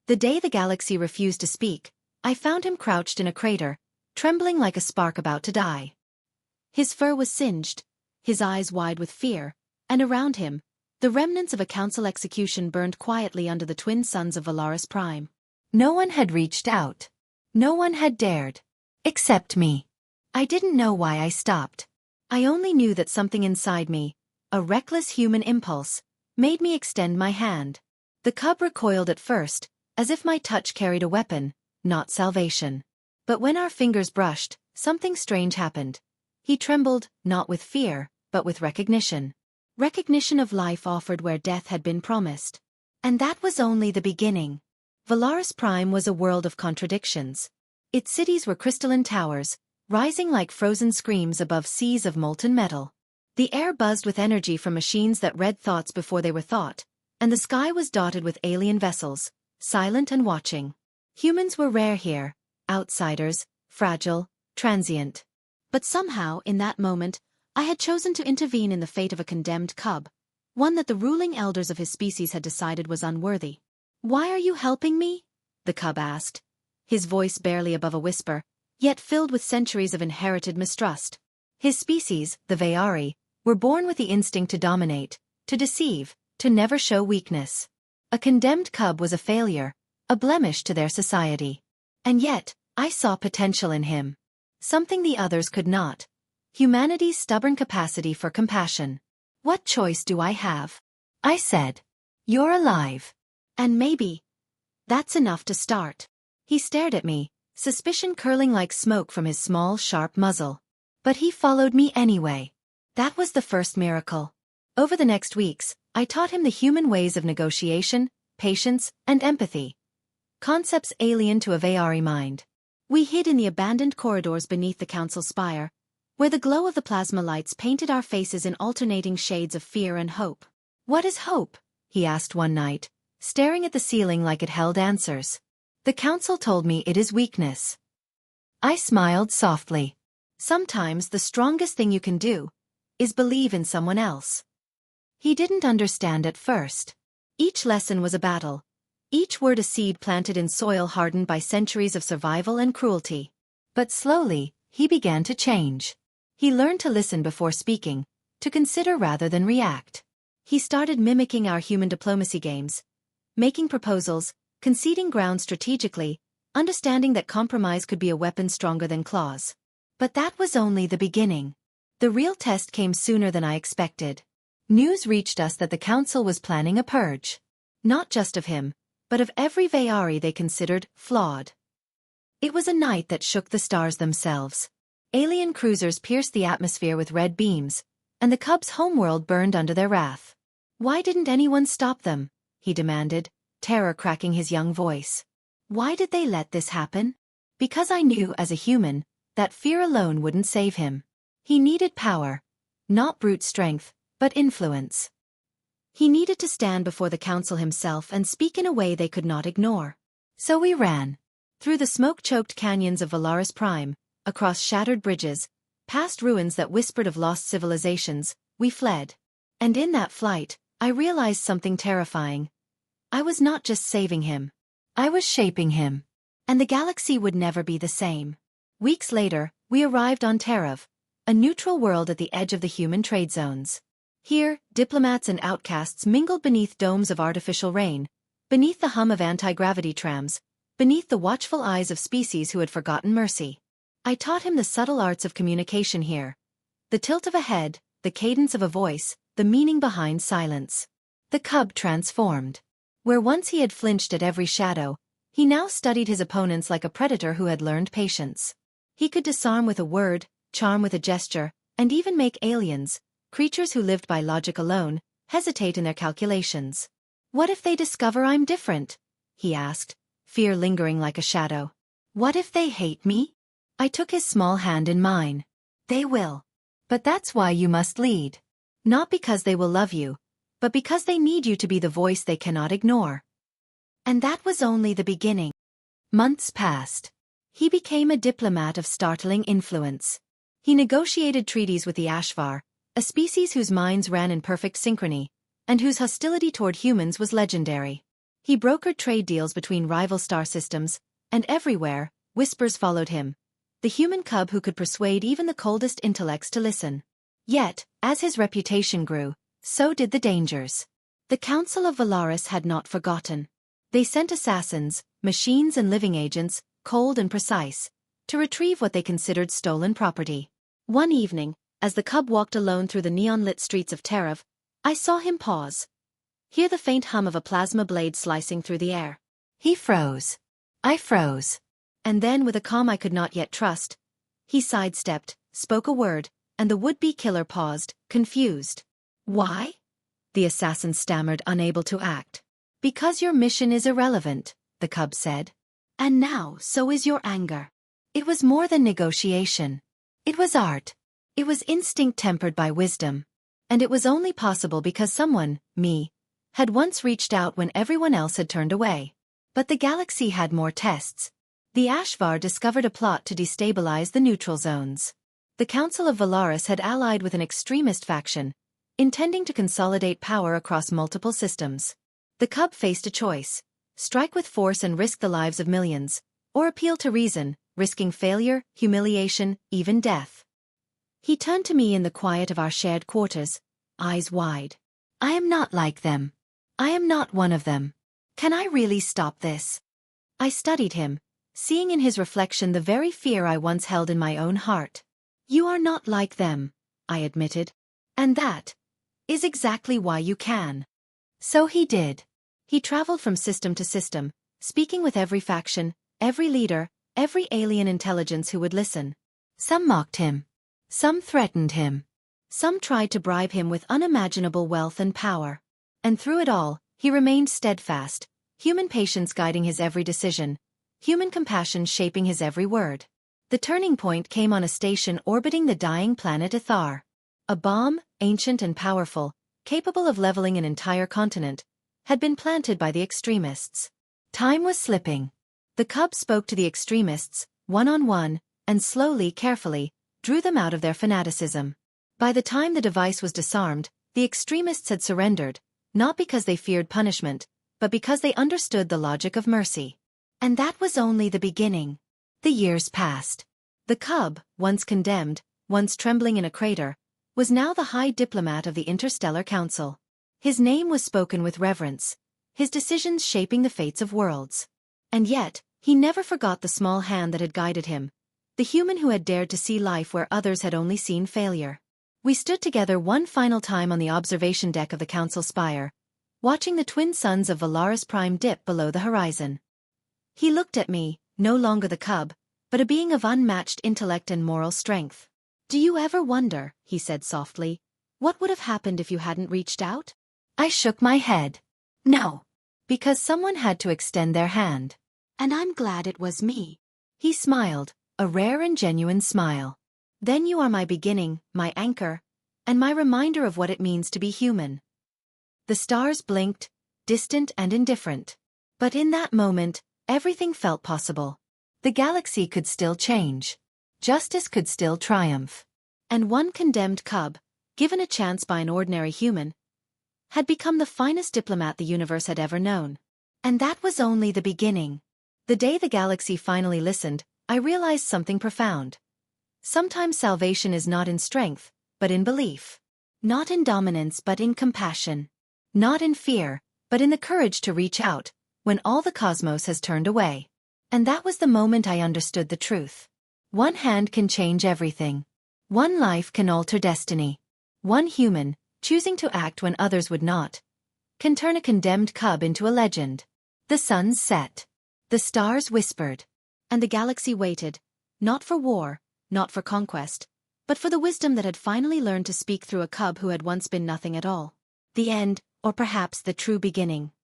The day the galaxy refused to speak, I found him crouched in a crater, trembling like a spark about to die. His fur was singed, his eyes wide with fear, and around him, the remnants of a council execution burned quietly under the twin suns of Valaris Prime. No one had reached out. No one had dared. Except me. I didn't know why I stopped. I only knew that something inside me, a reckless human impulse, made me extend my hand. The cub recoiled at first, as if my touch carried a weapon, not salvation. But when our fingers brushed, something strange happened. He trembled, not with fear, but with recognition. Recognition of life offered where death had been promised. And that was only the beginning. Valaris Prime was a world of contradictions. Its cities were crystalline towers, rising like frozen screams above seas of molten metal. The air buzzed with energy from machines that read thoughts before they were thought, and the sky was dotted with alien vessels, silent and watching. Humans were rare here, outsiders, fragile, transient. But somehow, in that moment, I had chosen to intervene in the fate of a condemned cub, one that the ruling elders of his species had decided was unworthy. "Why are you helping me?" the cub asked, his voice barely above a whisper, yet filled with centuries of inherited mistrust. His species, the Veari, were born with the instinct to dominate, to deceive, to never show weakness. A condemned cub was a failure, a blemish to their society. And yet, I saw potential in him. Something the others could not. Humanity's stubborn capacity for compassion. "What choice do I have?" I said. "You're alive. And maybe that's enough to start." He stared at me, suspicion curling like smoke from his small, sharp muzzle. But he followed me anyway. That was the first miracle. Over the next weeks, I taught him the human ways of negotiation, patience, and empathy. Concepts alien to a Veari mind. We hid in the abandoned corridors beneath the council spire, where the glow of the plasma lights painted our faces in alternating shades of fear and hope. "What is hope?" he asked one night, staring at the ceiling like it held answers. "The council told me it is weakness." I smiled softly. "Sometimes the strongest thing you can do is believe in someone else." He didn't understand at first. Each lesson was a battle. Each word a seed planted in soil hardened by centuries of survival and cruelty. But slowly, he began to change. He learned to listen before speaking, to consider rather than react. He started mimicking our human diplomacy games, making proposals, conceding ground strategically, understanding that compromise could be a weapon stronger than claws. But that was only the beginning. The real test came sooner than I expected. News reached us that the council was planning a purge. Not just of him, but of every Veari they considered flawed. It was a night that shook the stars themselves. Alien cruisers pierced the atmosphere with red beams, and the cub's homeworld burned under their wrath. "Why didn't anyone stop them?" he demanded, terror cracking his young voice. "Why did they let this happen?" Because I knew as a human, that fear alone wouldn't save him. He needed power. Not brute strength, but influence. He needed to stand before the council himself and speak in a way they could not ignore. So we ran. Through the smoke-choked canyons of Valaris Prime, across shattered bridges, past ruins that whispered of lost civilizations, we fled. And in that flight, I realized something terrifying. I was not just saving him. I was shaping him. And the galaxy would never be the same. Weeks later, we arrived on Terav, a neutral world at the edge of the human trade zones. Here, diplomats and outcasts mingled beneath domes of artificial rain, beneath the hum of anti-gravity trams, beneath the watchful eyes of species who had forgotten mercy. I taught him the subtle arts of communication here. The tilt of a head, the cadence of a voice, the meaning behind silence. The cub transformed. Where once he had flinched at every shadow, he now studied his opponents like a predator who had learned patience. He could disarm with a word, charm with a gesture, and even make aliens, creatures who lived by logic alone, hesitate in their calculations. "What if they discover I'm different?" he asked, fear lingering like a shadow. "What if they hate me?" I took his small hand in mine. "They will. But that's why you must lead. Not because they will love you, but because they need you to be the voice they cannot ignore." And that was only the beginning. Months passed. He became a diplomat of startling influence. He negotiated treaties with the Ashvar, a species whose minds ran in perfect synchrony, and whose hostility toward humans was legendary. He brokered trade deals between rival star systems, and everywhere, whispers followed him. The human cub who could persuade even the coldest intellects to listen. Yet, as his reputation grew, so did the dangers. The Council of Valaris had not forgotten. They sent assassins, machines and living agents, cold and precise, to retrieve what they considered stolen property. One evening, as the cub walked alone through the neon-lit streets of Terrav, I saw him pause. Hear the faint hum of a plasma blade slicing through the air. He froze. I froze. And then, with a calm I could not yet trust, he sidestepped, spoke a word, and the would-be killer paused, confused. Why? The assassin stammered, unable to act. Because your mission is irrelevant, the cub said. And now, so is your anger. It was more than negotiation. It was art. It was instinct tempered by wisdom. And it was only possible because someone, me, had once reached out when everyone else had turned away. But the galaxy had more tests. The Ashvar discovered a plot to destabilize the neutral zones. The Council of Valaris had allied with an extremist faction, intending to consolidate power across multiple systems. The cub faced a choice: strike with force and risk the lives of millions, or appeal to reason, risking failure, humiliation, even death. He turned to me in the quiet of our shared quarters, eyes wide. I am not like them. I am not one of them. Can I really stop this? I studied him, seeing in his reflection the very fear I once held in my own heart. You are not like them, I admitted. And that is exactly why you can. So he did. He traveled from system to system, speaking with every faction, every leader, every alien intelligence who would listen. Some mocked him. Some threatened him. Some tried to bribe him with unimaginable wealth and power. And through it all, he remained steadfast, human patience guiding his every decision, human compassion shaping his every word. The turning point came on a station orbiting the dying planet Ithar. A bomb, ancient and powerful, capable of leveling an entire continent, had been planted by the extremists. Time was slipping. The cub spoke to the extremists, one-on-one, and slowly, carefully, drew them out of their fanaticism. By the time the device was disarmed, the extremists had surrendered, not because they feared punishment, but because they understood the logic of mercy. And that was only the beginning. The years passed. The cub, once condemned, once trembling in a crater, was now the high diplomat of the Interstellar Council. His name was spoken with reverence, his decisions shaping the fates of worlds. And yet, he never forgot the small hand that had guided him, the human who had dared to see life where others had only seen failure. We stood together one final time on the observation deck of the Council spire, watching the twin suns of Valaris Prime dip below the horizon. He looked at me, no longer the cub, but a being of unmatched intellect and moral strength. Do you ever wonder, he said softly, what would have happened if you hadn't reached out? I shook my head. No. Because someone had to extend their hand. And I'm glad it was me. He smiled, a rare and genuine smile. Then you are my beginning, my anchor, and my reminder of what it means to be human. The stars blinked, distant and indifferent. But in that moment, everything felt possible. The galaxy could still change. Justice could still triumph. And one condemned cub, given a chance by an ordinary human, had become the finest diplomat the universe had ever known. And that was only the beginning. The day the galaxy finally listened, I realized something profound. Sometimes salvation is not in strength, but in belief. Not in dominance, but in compassion. Not in fear, but in the courage to reach out, when all the cosmos has turned away. And that was the moment I understood the truth. One hand can change everything. One life can alter destiny. One human, choosing to act when others would not, can turn a condemned cub into a legend. The sun set. The stars whispered. And the galaxy waited, not for war, not for conquest, but for the wisdom that had finally learned to speak through a cub who had once been nothing at all. The end, or perhaps the true beginning.